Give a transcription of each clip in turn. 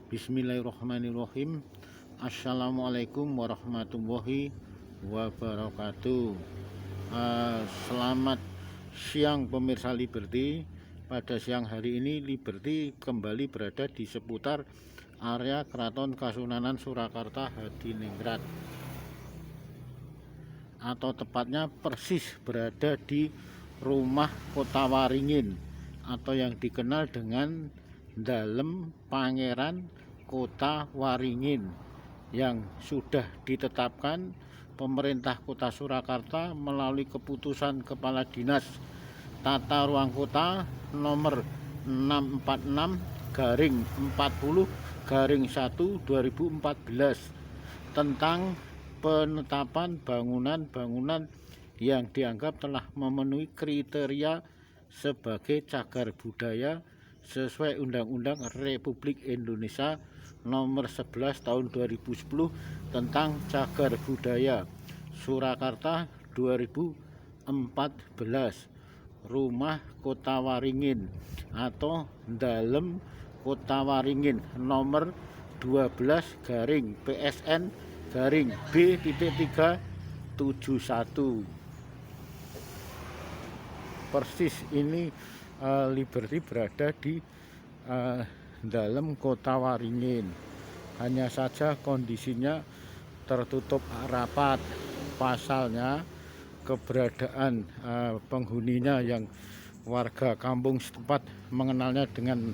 Bismillahirrahmanirrahim. Assalamualaikum warahmatullahi wabarakatuh. Selamat siang pemirsa Liberty. Pada siang hari ini Liberty kembali berada di seputar area Keraton Kasunanan Surakarta Hadiningrat, atau tepatnya persis berada di rumah Kota Waringin atau yang dikenal dengan Dalem Pangeran Kota Waringin, yang sudah ditetapkan pemerintah Kota Surakarta melalui keputusan Kepala Dinas Tata Ruang Kota nomor 646/40/1/2014 tentang penetapan bangunan-bangunan yang dianggap telah memenuhi kriteria sebagai cagar budaya sesuai Undang-Undang Republik Indonesia nomor 11 tahun 2010 tentang cagar budaya Surakarta 2014, rumah Kota Waringin atau Dalem Kota Waringin nomor 12/PSN/B.371. Persis ini Liberty berada di dalam Kota Waringin. Hanya saja kondisinya tertutup rapat. Pasalnya keberadaan penghuninya yang warga kampung setempat mengenalnya dengan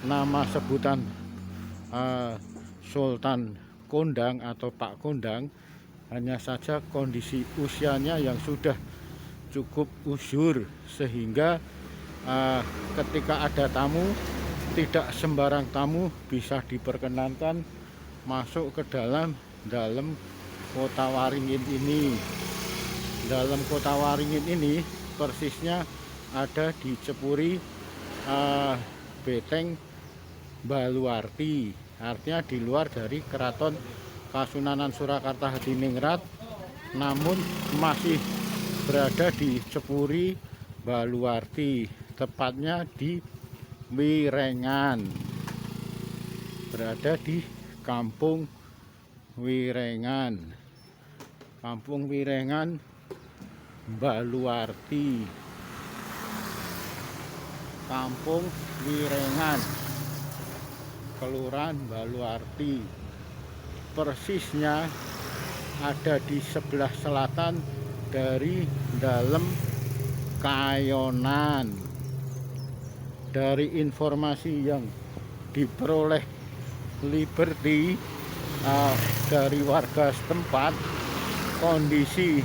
nama sebutan Sultan Kondang atau Pak Kondang. Hanya saja kondisi usianya yang sudah cukup usur, sehingga ketika ada tamu, tidak sembarang tamu bisa diperkenankan masuk ke dalam Kota Waringin ini. Dalam Kota Waringin ini persisnya ada di Cepuri Beteng Baluarti, artinya di luar dari Keraton Kasunanan Surakarta Hadiningrat, namun masih berada di Cepuri Baluarti, tepatnya di Wirengan, berada di Kampung Wirengan, Kampung Wirengan Baluarti, Kampung Wirengan, Kelurahan Baluarti. Persisnya ada di sebelah selatan dari Dalem Kayonan. Dari informasi yang diperoleh Liberty dari warga setempat, kondisi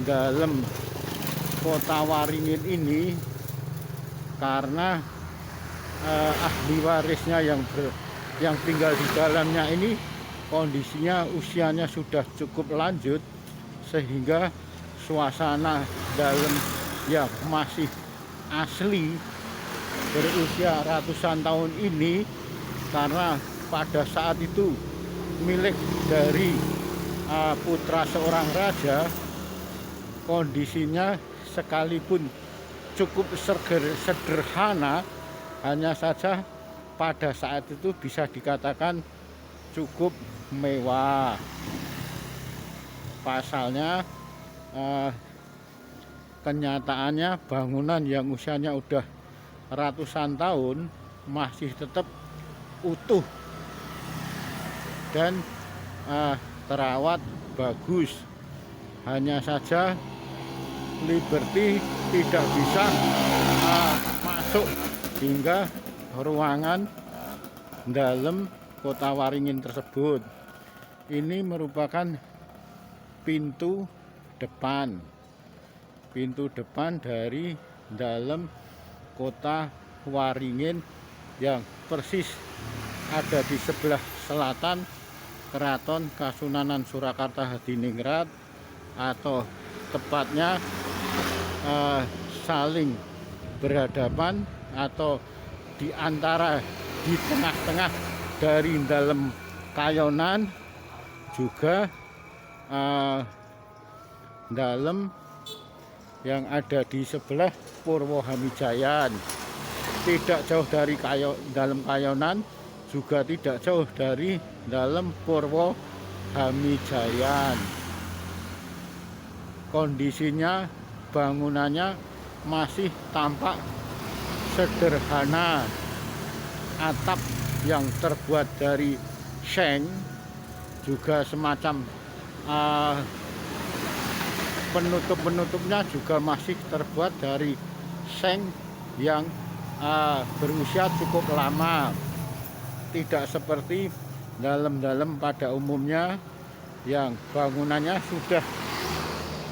dalam Kota Waringin ini karena ahli warisnya yang tinggal di dalamnya ini kondisinya usianya sudah cukup lanjut, sehingga suasana dalam yang masih asli berusia ratusan tahun ini, karena pada saat itu milik dari putra seorang raja, kondisinya sekalipun cukup sederhana, hanya saja pada saat itu bisa dikatakan cukup mewah. Pasalnya kenyataannya bangunan yang usianya udah ratusan tahun masih tetap utuh dan terawat bagus. Hanya saja Liberty tidak bisa masuk hingga ruangan dalam Kota Waringin tersebut. Ini merupakan pintu depan dari dalam Kota Waringin yang persis ada di sebelah selatan Keraton Kasunanan Surakarta Hadiningrat, atau tepatnya saling berhadapan atau di antara, di tengah-tengah dari Dalem Kayonan juga Dalem yang ada di sebelah Purwo Hamijayan. Tidak jauh dari Dalem Kayonan juga tidak jauh dari dalam Purwo Hamijayan. Kondisinya, bangunannya masih tampak sederhana. Atap yang terbuat dari seng, juga semacam penutup-penutupnya juga masih terbuat dari seng yang berusia cukup lama. Tidak seperti dalam-dalam pada umumnya yang bangunannya sudah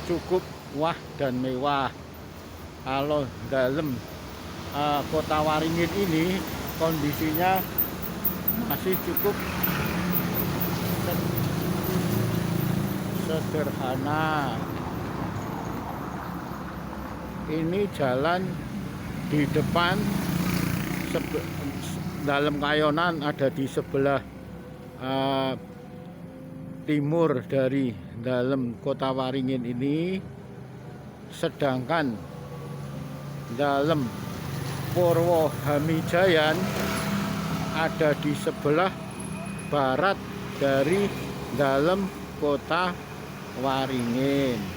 cukup wah dan mewah. Kalau dalam Kota Waringin ini kondisinya masih cukup sederhana. Ini jalan di depan dalam kayonan ada di sebelah timur dari dalam Kota Waringin ini, sedangkan dalam Purwo Hamijayan ada di sebelah barat dari dalam Kota Waringin.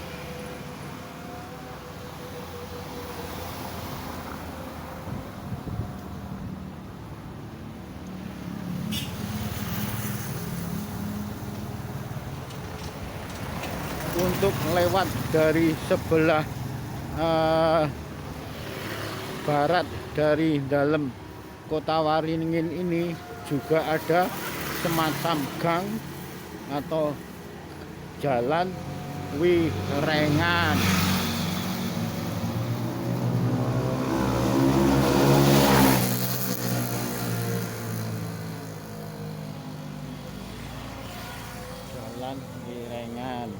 Untuk lewat dari sebelah barat dari dalam Kota Waringin ini juga ada semacam gang atau jalan Wirengan. Jalan Wirengan.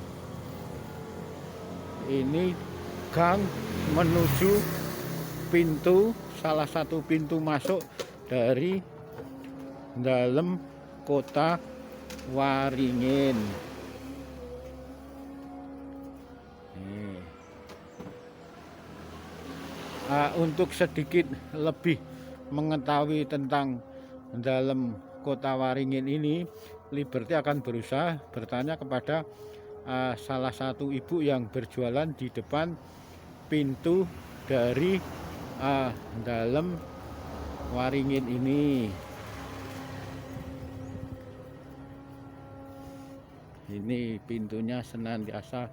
Ini gang menuju pintu, salah satu pintu masuk dari dalam Kota Waringin. Untuk sedikit lebih mengetahui tentang dalam Kota Waringin ini, Liberty akan berusaha bertanya kepada salah satu ibu yang berjualan di depan pintu dari dalam Waringin ini. Ini pintunya senantiasa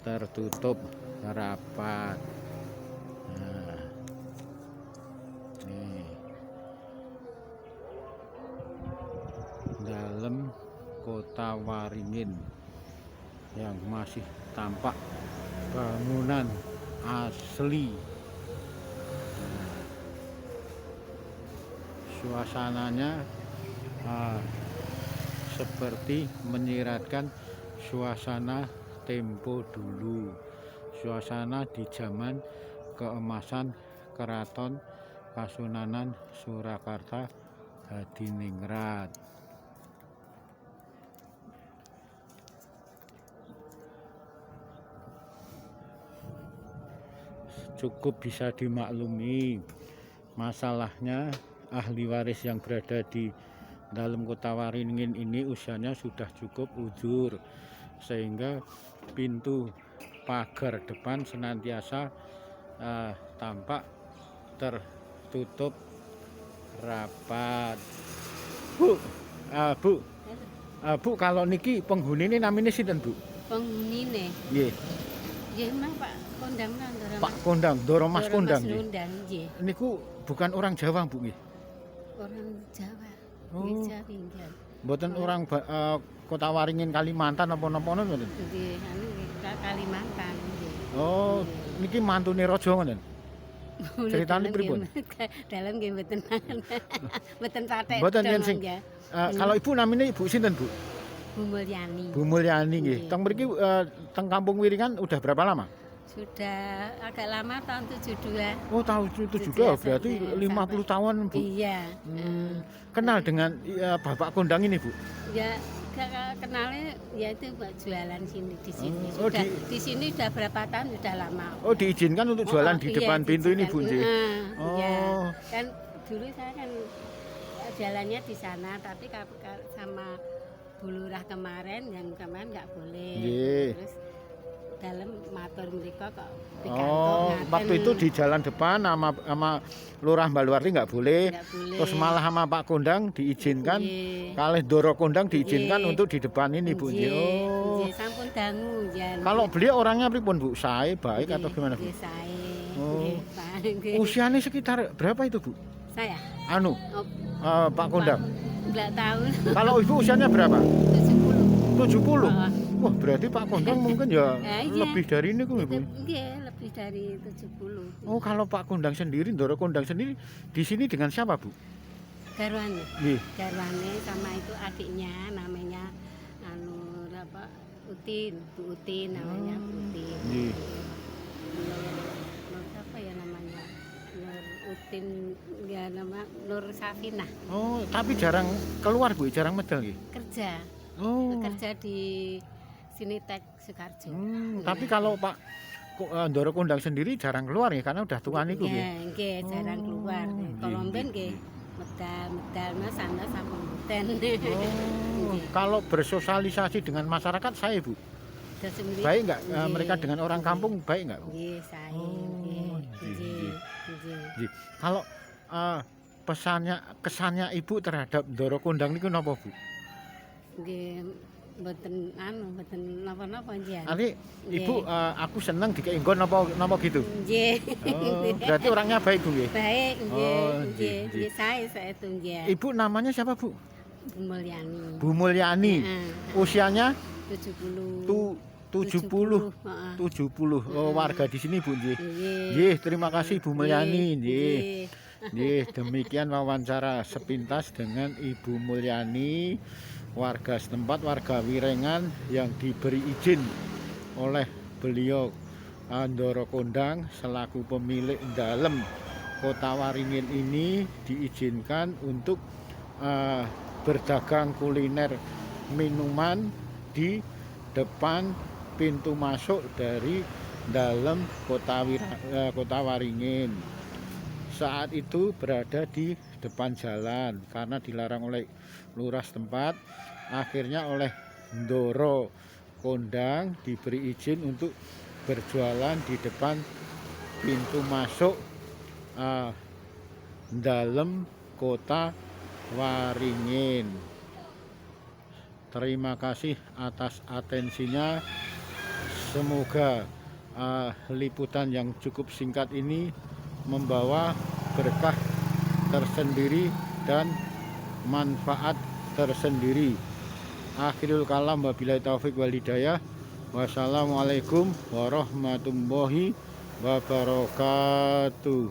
tertutup rapat. Nah, nih. Dalam Kota Waringin yang masih tampak bangunan asli. Suasananya seperti menyiratkan suasana tempo dulu, suasana di zaman keemasan Keraton Kasunanan Surakarta Hadiningrat. Cukup bisa dimaklumi, masalahnya ahli waris yang berada di dalam Kota Waringin ini usianya sudah cukup uzur, sehingga pintu pagar depan senantiasa tampak tertutup rapat. Bu, kalau niki penghuni ini namanya sinten, Bu? Penghuni nih. Nggih. Nggih, Mas Pak Kondang Pak Kondang, Doro Mas Kondang nggih. nggih. Niku bukan orang Jawa, Bu nggih? Orang Jawa. Oh. Jawa. Mboten orang Kota Waringin Kalimantan apa napa ngoten? Nggih, anu Kalimantan nggih. Oh, niki mantune raja ngoten. Ceritane pripun? Dalam nggih mboten. Mboten patek. Mboten yen sing. Kalau ibu namanya Ibu sinten, Bu? Bu Mulyani. Bu Mulyani nggih. Teng mriki teng Kampung Wiringan udah berapa lama? Sudah agak lama, tahun 72. Oh, tahun itu juga berarti 50 tahun, Bu. Iya. Kenal dengan Bapak Kondang ini, Bu? Ya, kenalnya ya itu buat jualan sini di sini. Oh, Sudah di sini sudah berapa tahun, sudah lama. Oh, diizinkan untuk jualan di depan iya, pintu ini, Bu nggih. Ya, Oh. kan dulu saya kan jalannya di sana, tapi sama Bu Lurah kemarin yang kemarin nggak boleh. Nggih. Terus dalam matur mereka kok Oh, waktu itu di jalan depan sama Lurah Baluwarti nggak boleh. nggak boleh. Terus malah sama Pak Kondang diizinkan. Nggih. Kalih Doro Kondang diizinkan Nggih. untuk di depan ini, Bu. Nggih, Oh. nggih, sampun dangu jan. Kalau beliau orangnya pripun, Bu? Sae, baik atau gimana, Bu? Nggih, sae. Oh. Nggih, Pak. Nggih. Usianya sekitar berapa itu, Bu? Saya Anu, oh, Pak Kondang. enggak tahu. Kalau Ibu usianya berapa? 70. 70. Oh. Wah, berarti Pak Kondang mungkin ya Iya. lebih dari ini, Bu. Nggih, lebih dari 70. Oh, kalau Pak Kondang sendiri, Doro Kondang sendiri di sini dengan siapa, Bu? Garwane. Nggih. Garwane sama itu adiknya namanya apa Utin, Bu Utin namanya Bu Utin. Nggih. Nur apa ya namanya? Nur Utin ya nama Nur Safinah. Oh, tapi jarang keluar, Bu, jarang medal nggih. Kerja. Oh. Kerja di Sinitek Sukarjo. Tapi kalau Pak Doro Kondang sendiri jarang keluar ya karena udah tua niku nggih. Nggih, jarang keluar. Kalau nggih, mben nggih medal mas sana sampun mboten. Oh, kalau bersosialisasi dengan masyarakat saya, Bu. Baik nggak mereka dengan orang kampung baik nggak, Bu? Nggih, sae. Oh, Nggih. nggih, Nggih. Nggih. Kalau kesannya Ibu terhadap Doro Kondang niku napa, Bu? Nggih, mboten mboten napa-napa njen. Nanti Ibu aku seneng dikei nggon napa gitu. Nggih. Oh, berarti orangnya baik, Bu nggih. Baik, nggih. Oh, Nggih, nggih, nggih saya itu nggih. Ibu namanya siapa, Bu? Bu Mulyani. Bu Mulyani. Heeh, Usianya 70. 70. Heeh. 70. Oh, warga di sini, Bu nggih. Nggih. Nggih, terima kasih Bu Mulyani. Nggih. Nggih. Nggih, demikian wawancara sepintas dengan Ibu Mulyani, warga setempat, warga Wirengan yang diberi izin oleh beliau Doro Kondang selaku pemilik dalem Kota Waringin ini diizinkan untuk berdagang kuliner minuman di depan pintu masuk dari dalam Kota Waringin. Saat itu berada di depan jalan karena dilarang oleh lurah setempat. Akhirnya oleh Doro Kondang diberi izin untuk berjualan di depan pintu masuk dalam Kota Waringin. Terima kasih atas atensinya. Semoga liputan yang cukup singkat ini membawa berkah tersendiri dan manfaat tersendiri. Akhirul kalam, wabillahi taufik wal hidayah. Wassalamualaikum warahmatullahi wabarakatuh.